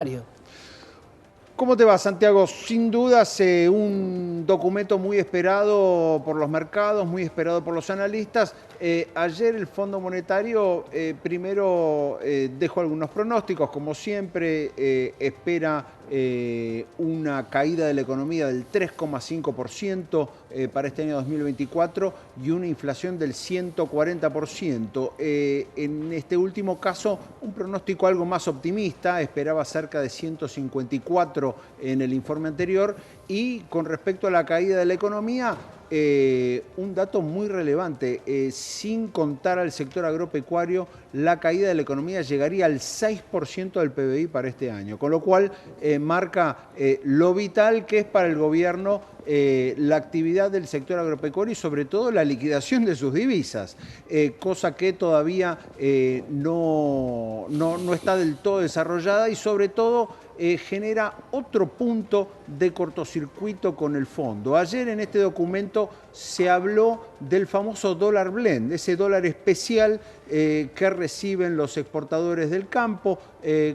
Mario. ¿Cómo te va, Santiago? Sin dudas, un documento muy esperado por los mercados, muy esperado por los analistas. Ayer el Fondo Monetario primero dejó algunos pronósticos, como siempre, espera una caída de la economía del 3,5% para este año 2024 y una inflación del 140%. En este último caso, un pronóstico algo más optimista, esperaba cerca de 154 en el informe anterior, y con respecto a la caída de la economía, un dato muy relevante, sin contar al sector agropecuario, la caída de la economía llegaría al 6% del PBI para este año, con lo cual marca lo vital que es para el gobierno la actividad del sector agropecuario y sobre todo la liquidación de sus divisas, cosa que todavía no está del todo desarrollada y sobre todo genera otro punto de cortocircuito con el fondo. Ayer en este documento se habló del famoso dólar blend, ese dólar especial que reciben los exportadores del campo,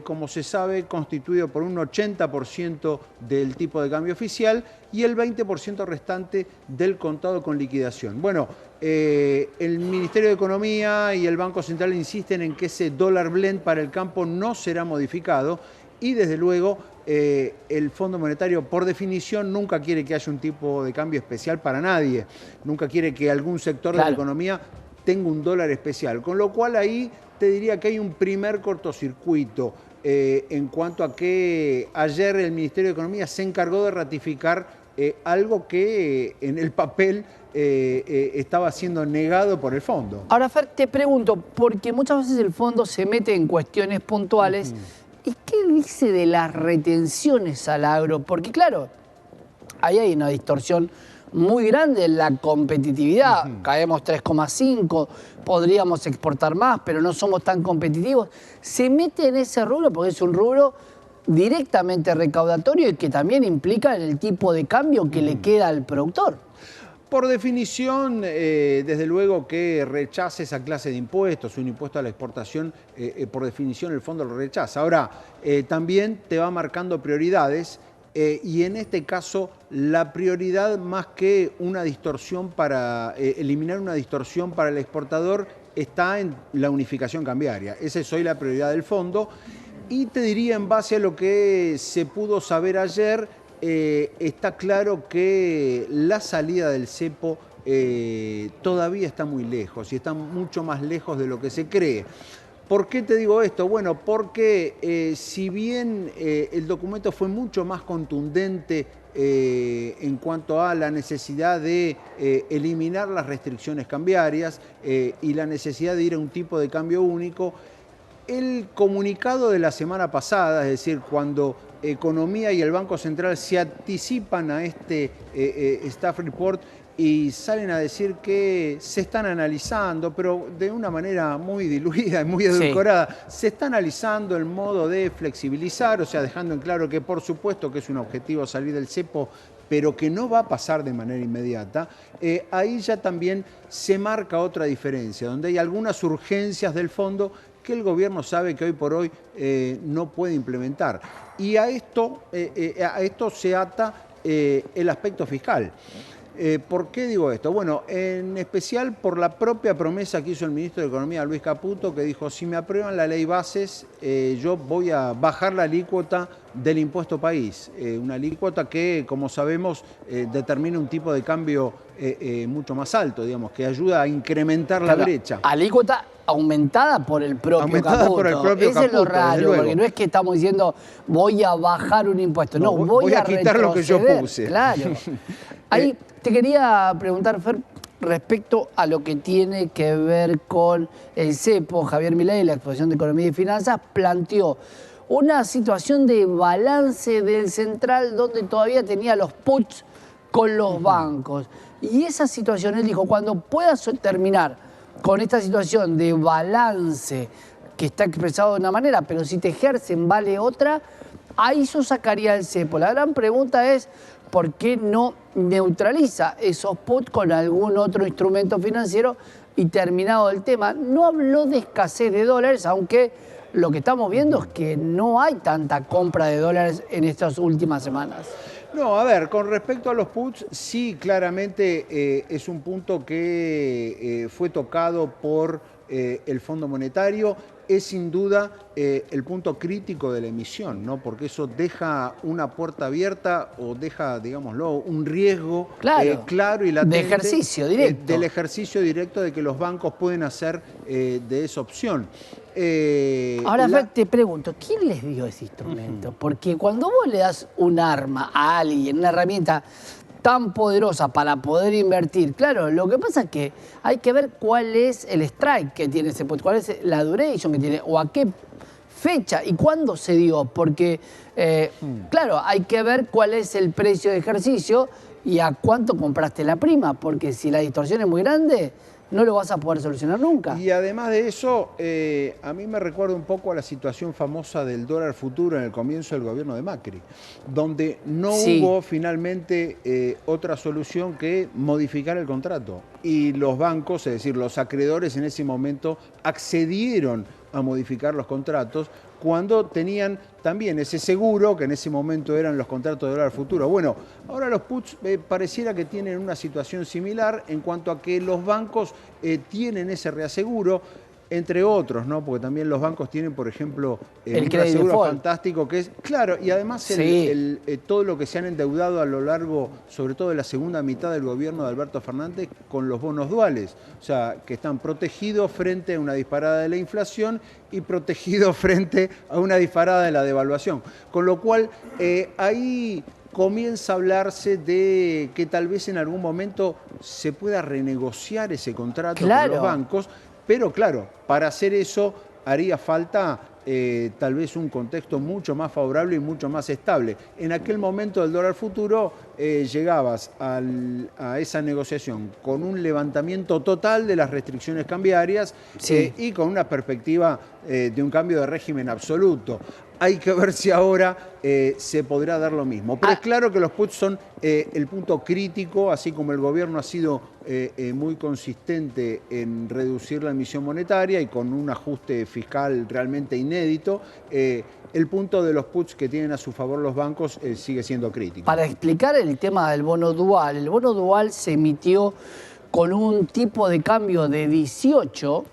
como se sabe, constituido por un 80% del tipo de cambio oficial y el 20% restante del contado con liquidación. Bueno, el Ministerio de Economía y el Banco Central insisten en que ese dólar blend para el campo no será modificado. Y desde luego el Fondo Monetario por definición nunca quiere que haya un tipo de cambio especial para nadie, nunca quiere que algún sector de la economía tenga un dólar especial, con lo cual ahí te diría que hay un primer cortocircuito en cuanto a que ayer el Ministerio de Economía se encargó de ratificar algo que en el papel estaba siendo negado por el fondo. Ahora, Fer, te pregunto, porque muchas veces el fondo se mete en cuestiones puntuales. ¿Y qué dice de las retenciones al agro? Porque claro, ahí hay una distorsión muy grande en la competitividad. Caemos 3,5, podríamos exportar más, pero no somos tan competitivos. ¿Se mete en ese rubro? Porque es un rubro directamente recaudatorio y que también implica en el tipo de cambio que le queda al productor. Por definición, desde luego que rechace esa clase de impuestos, un impuesto a la exportación, por definición el fondo lo rechaza. Ahora, también te va marcando prioridades y en este caso la prioridad más que una distorsión para eliminar una distorsión para el exportador está en la unificación cambiaria. Esa es hoy la prioridad del fondo y te diría en base a lo que se pudo saber ayer, está claro que la salida del cepo todavía está muy lejos y está mucho más lejos de lo que se cree. ¿Por qué te digo esto? Bueno, porque si bien el documento fue mucho más contundente en cuanto a la necesidad de eliminar las restricciones cambiarias y la necesidad de ir a un tipo de cambio único, el comunicado de la semana pasada, es decir, cuando Economía y el Banco Central se anticipan a este staff report y salen a decir que se están analizando, pero de una manera muy diluida y muy edulcorada, se está analizando el modo de flexibilizar, o sea, dejando en claro que por supuesto que es un objetivo salir del cepo, pero que no va a pasar de manera inmediata. Ahí ya también se marca otra diferencia, donde hay algunas urgencias del fondo que el gobierno sabe que hoy por hoy no puede implementar. Y a esto se ata el aspecto fiscal. ¿Por qué digo esto? Bueno, en especial por la propia promesa que hizo el ministro de Economía, Luis Caputo, que dijo, si me aprueban la ley bases, yo voy a bajar la alícuota del impuesto país. Una alícuota que, como sabemos, determina un tipo de cambio mucho más alto, digamos, que ayuda a incrementar la brecha. Alícuota aumentada por el propio Caputo. Eso es lo raro, porque no es que estamos diciendo voy a bajar un impuesto, no, voy a quitar lo que yo puse. Claro. Ahí te quería preguntar, Fer, respecto a lo que tiene que ver con el cepo. Javier Milei, la exposición de Economía y Finanzas, planteó una situación de balance del central donde todavía tenía los puts con los bancos. Y esa situación, él dijo, cuando puedas terminar con esta situación de balance que está expresado de una manera, pero si te ejercen vale otra, ahí yo sacaría el cepo. La gran pregunta es, ¿por qué no neutraliza esos puts con algún otro instrumento financiero? Y terminado el tema, no habló de escasez de dólares, aunque lo que estamos viendo es que no hay tanta compra de dólares en estas últimas semanas. No, a ver, con respecto a los puts, sí, claramente es un punto que fue tocado por el Fondo Monetario. Es sin duda el punto crítico de la emisión, ¿no? Porque eso deja una puerta abierta o deja, digámoslo, un riesgo claro y latente. De ejercicio directo. Del ejercicio directo de que los bancos pueden hacer de esa opción. Ahora, Fer, te pregunto, ¿quién les dio ese instrumento? Porque cuando vos le das un arma a alguien, una herramienta tan poderosa para poder invertir, claro, lo que pasa es que hay que ver cuál es el strike que tiene ese put, cuál es la duration que tiene, o a qué fecha y cuándo se dio, porque, claro, hay que ver cuál es el precio de ejercicio y a cuánto compraste la prima, porque si la distorsión es muy grande, no lo vas a poder solucionar nunca. Y además de eso, a mí me recuerda un poco a la situación famosa del dólar futuro en el comienzo del gobierno de Macri, donde no hubo finalmente otra solución que modificar el contrato. Y los bancos, es decir, los acreedores en ese momento accedieron a modificar los contratos cuando tenían también ese seguro, que en ese momento eran los contratos de dólar futuro. Bueno, ahora los puts pareciera que tienen una situación similar en cuanto a que los bancos tienen ese reaseguro, entre otros, ¿no? Porque también los bancos tienen, por ejemplo, un reaseguro fantástico que es, claro, y además todo lo que se han endeudado a lo largo, sobre todo de la segunda mitad del gobierno de Alberto Fernández, con los bonos duales, o sea, que están protegidos frente a una disparada de la inflación y protegidos frente a una disparada de la devaluación. Con lo cual, ahí comienza a hablarse de que tal vez en algún momento se pueda renegociar ese contrato con los bancos. Pero claro, para hacer eso haría falta tal vez un contexto mucho más favorable y mucho más estable. En aquel momento del dólar futuro llegabas a esa negociación con un levantamiento total de las restricciones cambiarias y con una perspectiva de un cambio de régimen absoluto. Hay que ver si ahora se podrá dar lo mismo. Pero es claro que los puts son el punto crítico, así como el gobierno ha sido muy consistente en reducir la emisión monetaria y con un ajuste fiscal realmente inédito. El punto de los puts que tienen a su favor los bancos sigue siendo crítico. Para explicar el tema del bono dual, el bono dual se emitió con un tipo de cambio de 18,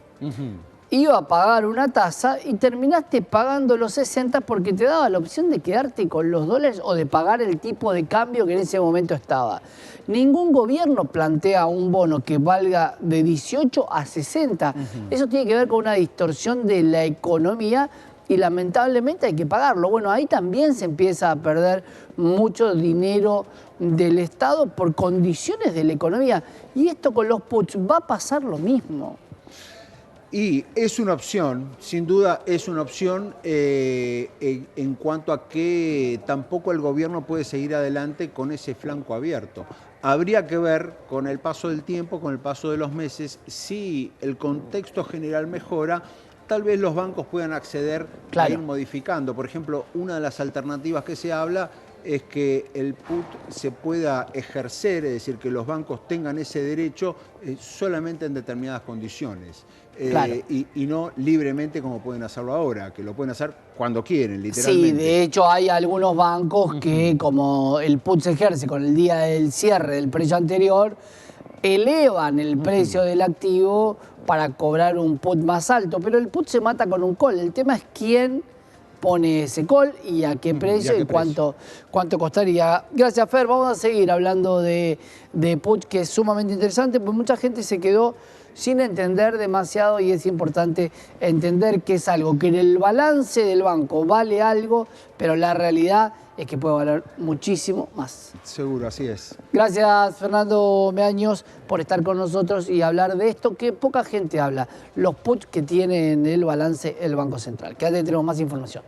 iba a pagar una tasa y terminaste pagando los 60 porque te daba la opción de quedarte con los dólares o de pagar el tipo de cambio que en ese momento estaba. Ningún gobierno plantea un bono que valga de 18 a 60. Eso tiene que ver con una distorsión de la economía y lamentablemente hay que pagarlo. Bueno, ahí también se empieza a perder mucho dinero del Estado por condiciones de la economía. Y esto con los puts va a pasar lo mismo. Y es una opción, sin duda es una opción en cuanto a que tampoco el gobierno puede seguir adelante con ese flanco abierto. Habría que ver con el paso del tiempo, con el paso de los meses, si el contexto general mejora, tal vez los bancos puedan acceder a ir modificando. Por ejemplo, una de las alternativas que se habla es que el put se pueda ejercer, es decir, que los bancos tengan ese derecho solamente en determinadas condiciones. Y no libremente como pueden hacerlo ahora, que lo pueden hacer cuando quieren, literalmente. Sí, de hecho hay algunos bancos que como el put se ejerce con el día del cierre del precio anterior, elevan el precio del activo para cobrar un put más alto, pero el put se mata con un call. El tema es quién pone ese call y a qué precio y cuánto costaría. Gracias, Fer. Vamos a seguir hablando de put, que es sumamente interesante, porque mucha gente se quedó sin entender demasiado y es importante entender que es algo que en el balance del banco vale algo, pero la realidad es que puede valer muchísimo más. Seguro, así es. Gracias, Fernando Meaños, por estar con nosotros y hablar de esto que poca gente habla, los puts que tiene en el balance el Banco Central. Quédate, tenemos más información.